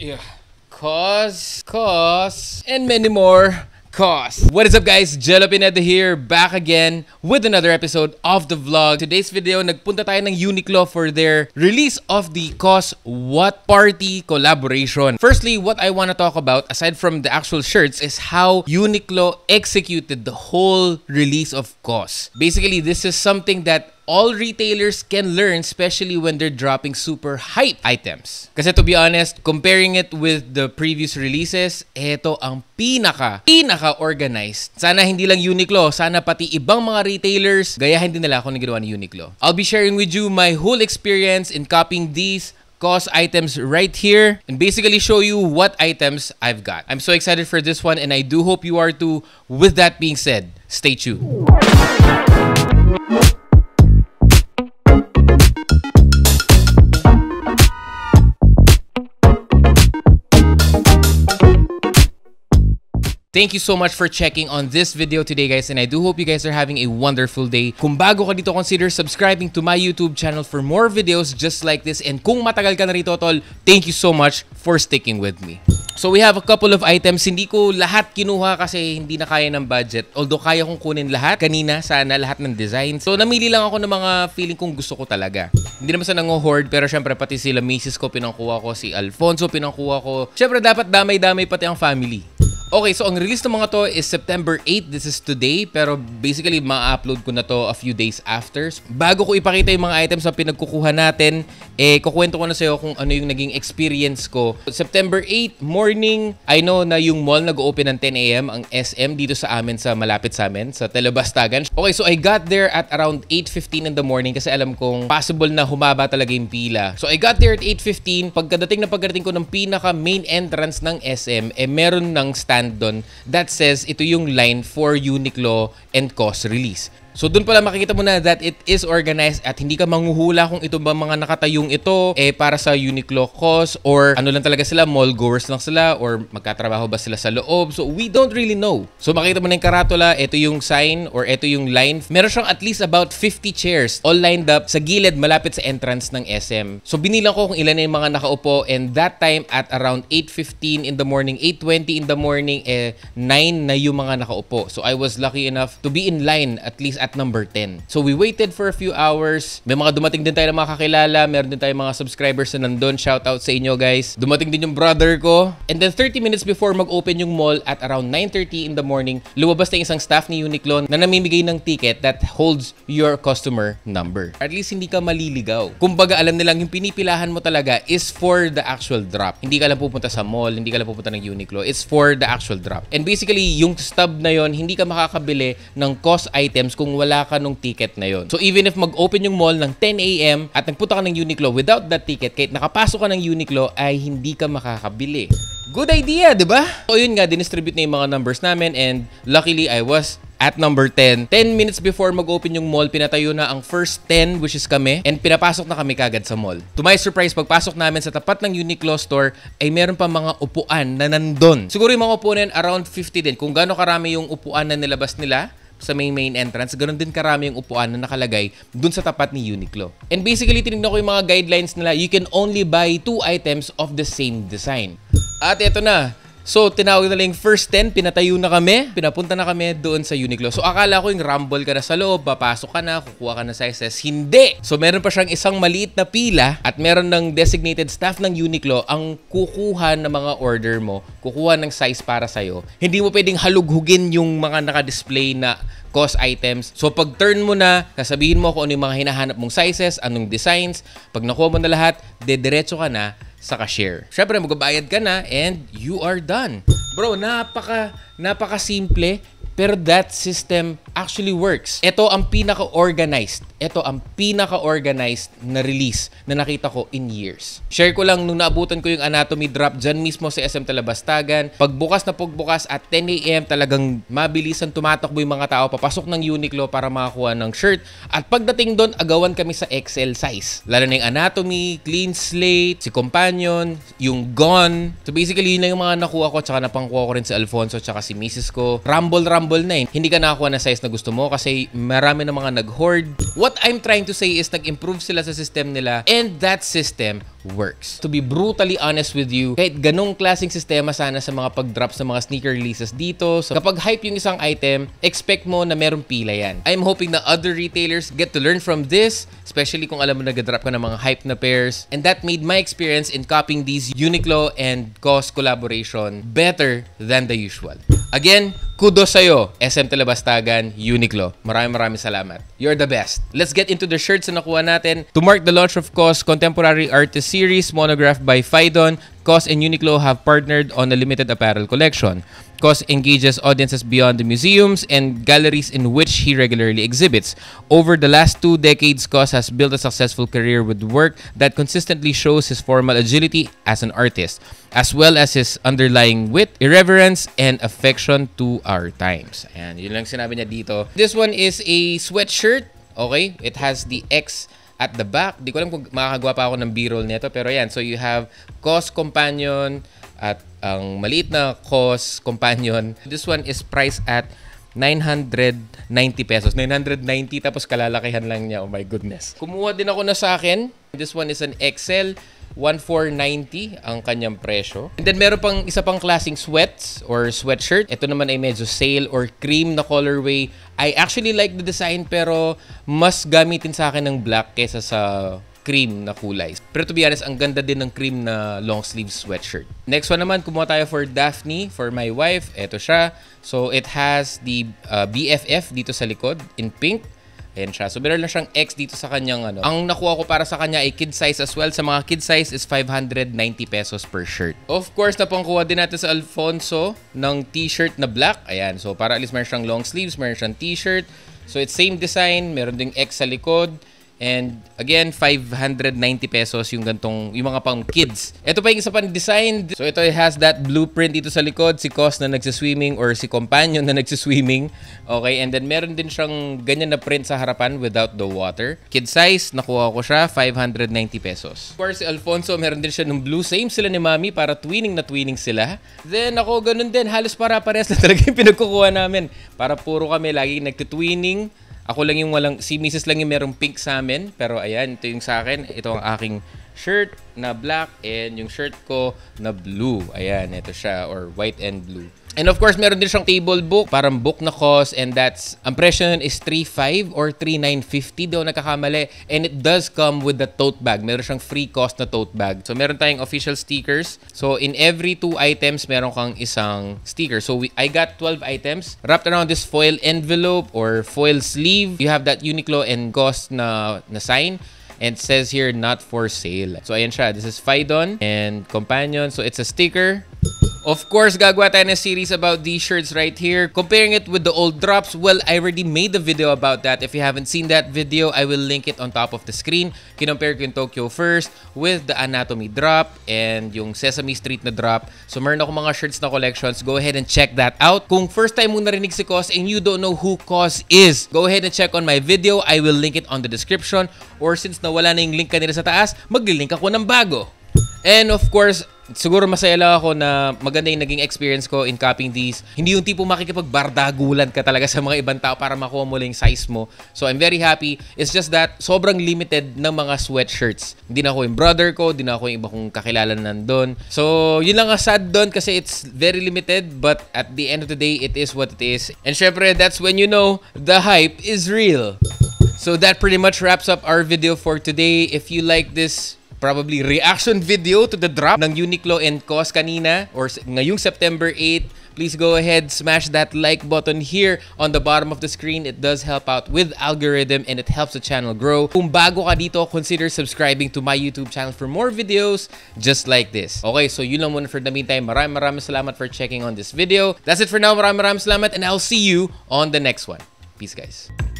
Yeah. Cause, and many more cause. What is up guys? Jello Pineda here, back again with another episode of the vlog. Today's video, nagpunta tayo ng Uniqlo for their release of the Cause What Party collaboration. Firstly, what I want to talk about, aside from the actual shirts, is how Uniqlo executed the whole release of Cause. Basically, this is something that all retailers can learn, especially when they're dropping super hype items. Kasi to be honest, comparing it with the previous releases, ito ang pinaka-organized. Sana hindi lang Uniqlo, sana pati ibang mga retailers, gayahin din nila kung nagawa ni Uniqlo. I'll be sharing with you my whole experience in copying these Cause items right here and basically show you what items I've got. I'm so excited for this one and I do hope you are too. With that being said, stay tuned. Thank you so much for checking on this video today guys, and I do hope you guys are having a wonderful day. Kung bago ka dito, consider subscribing to my YouTube channel for more videos just like this. And kung matagal ka na rito tol, thank you so much for sticking with me. So we have a couple of items. Hindi ko lahat kinuha kasi hindi na kaya ng budget. Although kaya kong kunin lahat kanina, sana lahat ng design. So namili lang ako ng mga feeling kong gusto ko talaga. Hindi naman sa nango-hoard, pero syempre pati sila misis ko pinangkuha ko, si Alfonso pinangkuha ko. Syempre dapat damay-damay pati ang family. Okay, so ang release ng mga to is September 8. This is today, pero basically ma-upload ko na to a few days after. Bago ko ipakita yung mga items na pinagkukuha natin, kukwento ko na sa'yo kung ano yung naging experience ko. September 8 morning, I know na yung mall nag-open ng 10 AM, ang SM dito sa amin, sa malapit sa amin, sa Telebastagan. Okay, so I got there at around 8:15 in the morning kasi alam kong possible na humaba talaga yung pila. So I got there at 8:15. Pagkadating ko ng pinaka main entrance ng SM, meron ng stand doon that says ito yung line for Uniqlo and Cause release. So doon pala makikita mo na that it is organized at hindi ka manghuhula kung ito ba mga nakatayong ito para sa Uniqlo Cause or ano lang talaga sila, mall goers lang sila or magkatrabaho ba sila sa loob. So we don't really know. So makikita mo na yung karatula, ito yung sign or ito yung line. Meron siyang at least about 50 chairs all lined up sa gilid malapit sa entrance ng SM. So binilang ko kung ilan na yung mga nakaupo, and that time at around 8:15 in the morning, 8:20 in the morning, 9 na yung mga nakaupo. So I was lucky enough to be in line at least at number 10. So we waited for a few hours. May mga dumating din tayo na mga kakilala. Meron din tayo mga subscribers na nandun. Shout out sa inyo guys. Dumating din yung brother ko. And then 30 minutes before mag-open yung mall at around 9:30 in the morning, lumabas na isang staff ni Uniqlo na namimigay ng ticket that holds your customer number. At least hindi ka maliligaw. Kumbaga alam nilang yung pinipilahan mo talaga is for the actual drop. Hindi ka lang pupunta sa mall, hindi ka lang pupunta ng Uniqlo. It's for the actual drop. And basically, yung stub na yon, hindi ka makakabili ng Cause items kung wala ka nung ticket na yon. So even if mag-open yung mall ng 10 AM at nagpunta ka ng Uniqlo without that ticket, kahit nakapasok ka ng Uniqlo ay hindi ka makakabili. Good idea, di ba? So yun nga, dinistribute na yung mga numbers namin and luckily I was at number 10. 10 minutes before mag-open yung mall, pinatayo na ang first 10, which is kami, and pinapasok na kami kagad sa mall. To my surprise, pagpasok namin sa tapat ng Uniqlo store, ay meron pa mga upuan na nandun. Siguro yung mga upuan around 50 din. Kung gaano karami yung upuan na nilabas nila sa main entrance, ganoon din karami yung upuan na nakalagay dun sa tapat ni Uniqlo. And basically, tinignan ko yung mga guidelines nila. You can only buy 2 items of the same design. At eto na. So, tinawag na lang yung first 10, pinatayo na kami, pinapunta na kami doon sa Uniqlo. So, akala ko yung rumble ka na sa loob, papasok ka na, kukuha ka na sizes. Hindi! So, meron pa siyang isang maliit na pila at meron ng designated staff ng Uniqlo ang kukuha ng mga order mo, kukuha ng size para sa'yo. Hindi mo pwedeng halughugin yung mga naka-display na Cause items. So, pag turn mo na, sasabihin mo kung ano yung mga hinahanap mong sizes, anong designs. Pag nakuha mo na lahat, dediretso ka na sa cashier. Syempre, magbabayad ka na and you are done. Bro, napaka-simple, pero that system actually works. Ito ang pinaka-organized. Ito ang pinaka-organized na release na nakita ko in years. Share ko lang nung naabutan ko yung anatomy drop dyan mismo sa SM Telebastagan. Pagbukas at 10 AM, talagang mabilisan tumatakbo yung mga tao papasok ng Uniqlo para makakuha ng shirt. At pagdating doon, agawan kami sa XL size. Lalo na yung anatomy, clean slate, si Companion, yung Gone. So basically, yun na yung mga nakuha ko, tsaka napangkuha ko rin si Alfonso, tsaka si misis ko. Rumble double na eh. Hindi ka nakakuha na size na gusto mo kasi marami na mga nag-hoard. What I'm trying to say is nag-improve sila sa system nila and that system works. To be brutally honest with you, kahit ganong klaseng sistema sana sa mga pag-drop sa mga sneaker releases dito. So kapag hype yung isang item, expect mo na merong pila yan. I'm hoping na other retailers get to learn from this, especially kung alam mo nag-drop ka ng mga hype na pairs. And that made my experience in copying these Uniqlo and COS collaboration better than the usual. Again, kudos sa'yo, SM Telebastagan, Uniqlo. Maraming salamat. You're the best. Let's get into the shirts na nakuha natin. To mark the launch of COS Contemporary Artist Series, monographed by Phaidon, COS and Uniqlo have partnered on a limited apparel collection. COS engages audiences beyond the museums and galleries in which he regularly exhibits. Over the last 2 decades, COS has built a successful career with work that consistently shows his formal agility as an artist, as well as his underlying wit, irreverence, and affection to our times. And yun lang sinabi niya dito. This one is a sweatshirt. Okay? It has the X at the back. Di ko alam kung makakagawa pa ako ng b-roll nito. Pero yan. So you have COS Companion at ang maliit na COS Companion. This one is priced at 990 pesos. 990 tapos kalalakihan lang niya. Oh my goodness. Kumuha din ako na sa akin. This one is an XL. 1,490 ang kanyang presyo. And then meron pang isa pang klaseng sweats or sweatshirt. Ito naman ay medyo sale or cream na colorway. I actually like the design pero mas gamitin sa akin ng black kaysa sa cream na kulay. Pero to be honest, ang ganda din ng cream na long sleeve sweatshirt. Next one naman, kumuha tayo for Daphne, for my wife. Ito siya. So it has the BFF dito sa likod in pink. Ayan siya. So, meron lang siyang X dito sa kanyang ano. Ang nakuha ko para sa kanya ay kid size as well. Sa mga kid size is 590 pesos per shirt. Of course, napangkuha din natin sa Alfonso ng t-shirt na black. Ayan. So, para at least meron siyang long sleeves, meron siyang t-shirt. So, it's same design. Meron ding X sa likod. And again, 590 pesos yung gantong, yung mga pang kids. Ito pa yung isa pang design. So ito has that blueprint dito sa likod, si COS na nagsiswimming or si Companion na nagsiswimming. Okay, and then meron din siyang ganyan na print sa harapan without the water. Kid size, nakuha ko siya, 590 pesos. Of course, si Alfonso, meron din siya ng blue. Same sila ni Mami, para twinning na twinning sila. Then ako, ganun din. Halos para-pares na talaga yung pinagkukuha namin. Para puro kami lagi nagtitwinning. Ako lang yung walang, si Mrs. lang yung merong pink sa amin. Pero ayan, ito yung sa akin. Ito ang aking shirt na black and yung shirt ko na blue. Ayan, ito siya, or white and blue. And of course, meron din siyang table book, parang book na COS, and that's, ang presyo nun is 3,500 or 3,950 daw nakakamali. And it does come with the tote bag. Meron siyang free cost na tote bag. So, meron tayong official stickers. So, in every 2 items, meron kang isang sticker. So, I got 12 items wrapped around this foil envelope or foil sleeve. You have that Uniqlo and COS na sign. And it says here, not for sale. So, ayan siya. This is Phaidon and Companion. So, it's a sticker. Of course, gagawa tayo ng series about these shirts right here. Comparing it with the old drops, well, I already made a video about that. If you haven't seen that video, I will link it on top of the screen. Kinompare ko yung Tokyo First with the Anatomy drop and yung Sesame Street na drop. So, meron ako mga shirts na collections. Go ahead and check that out. Kung first time mo narinig si COS and you don't know who COS is, go ahead and check on my video. I will link it on the description. Or since nawala na yung link kanina sa taas, maglilink ako ng bago. And of course, siguro masaya lang ako na maganda yung naging experience ko in copying these. Hindi yung tipo makikipagbardagulan ka talaga sa mga ibang tao para makuha mo lang yung size mo. So I'm very happy. It's just that sobrang limited ng mga sweatshirts. Hindi na ako yung brother ko, hindi na ako yung iba kong kakilala na nandun. So yun lang ang sad doon kasi it's very limited, but at the end of the day, it is what it is. And syempre, that's when you know the hype is real. So that pretty much wraps up our video for today. If you like this probably reaction video to the drop ng Uniqlo and COS kanina or ngayong September 8, please go ahead, smash that like button here on the bottom of the screen. It does help out with algorithm and it helps the channel grow. Kung bago ka dito, consider subscribing to my YouTube channel for more videos just like this. Okay, so yun lang muna for the meantime. Maraming salamat for checking on this video. That's it for now. Maraming salamat and I'll see you on the next one. Peace, guys.